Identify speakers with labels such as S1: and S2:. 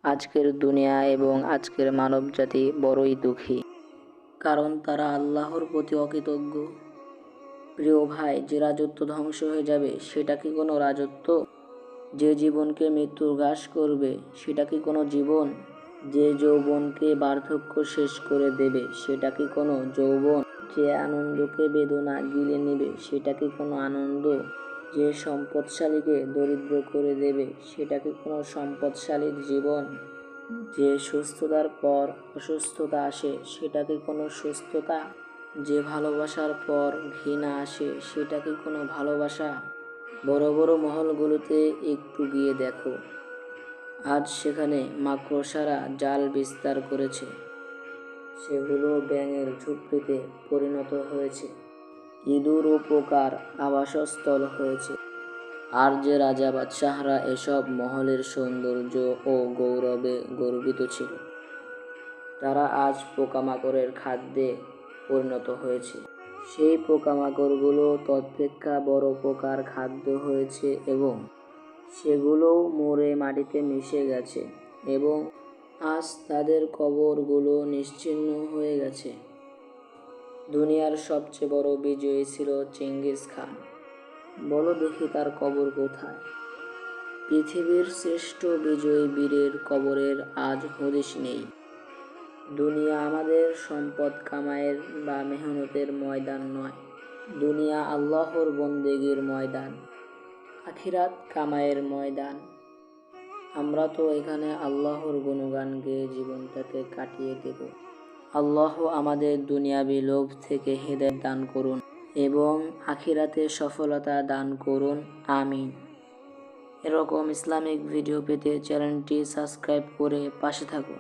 S1: আজকের দুনিয়া এবং আজকের মানবজাতি বড়ই দুঃখী, কারণ তারা আল্লাহর প্রতি অকৃতজ্ঞ। প্রিয় ভাই, যে রাজত্ব ধ্বংস হয়ে যাবে সেটা কি কোনো রাজত্ব? যে জীবনকে মৃত্যু গ্রাস করবে সেটা কি কোনো জীবন? যে যৌবনকে বার্ধক্য শেষ করে দেবে সেটা কি কোনো যৌবন? যে আনন্দকে বেদনা গিলে নেবে সেটা কি কোনো আনন্দ? যে সম্পদশালীকে দরিদ্র করে দেবে সেটা কি কোনো সম্পদশালীর জীবন? যে সুস্থতার পর অসুস্থতা আসে সেটা কি কোনো সুস্থতা? যে ভালোবাসার পর ঘৃণা আসে সেটা কি কোনো ভালোবাসা? বড় বড় মহলগুলোতে একটু গিয়ে দেখো, আজ সেখানে মাকড়সারা জাল বিস্তার করেছে, সেগুলো ব্যাঙের ঝুপড়িতে পরিণত হয়েছে, ইঁদুর ও পোকার আবাসস্থল হয়েছে। আর যে রাজা বাদশাহরা এসব মহলের সৌন্দর্য ও গৌরবে গর্বিত ছিল, তারা আজ পোকামাকড়ের খাদ্যে পরিণত হয়েছে। সেই পোকামাকড়গুলো তৎপেক্ষা বড় পোকার খাদ্য হয়েছে এবং সেগুলোও মরে মাটিতে মিশে গেছে এবং আজ তাদের কবরগুলো নিশ্চিহ্ন হয়ে গেছে। দুনিয়ার সবচেয়ে বড় বিজয়ী ছিল চেঙ্গিস খান। বলো দেখি তার কবর কোথায়? পৃথিবীর শ্রেষ্ঠ বিজয়ী বীরের কবরের আজ হদিস নেই। দুনিয়া আমাদের সম্পদ কামাইয়ের বা মেহনতের ময়দান নয়। দুনিয়া আল্লাহর বন্দেগীর ময়দান, আখিরাত কামাইয়ের ময়দান। আমরা তো এখানে আল্লাহর গুণগান গেয়ে জীবনটাকে কাটিয়ে দেব। আল্লাহ আমাদের দুনিয়াবি লোভ থেকে হেদায়েত দান করুন এবং আখিরাতে সফলতা দান করুন, আমিন। এরকম ইসলামিক ভিডিও পেতে চ্যানেলটি সাবস্ক্রাইব করে পাশে থাকুন।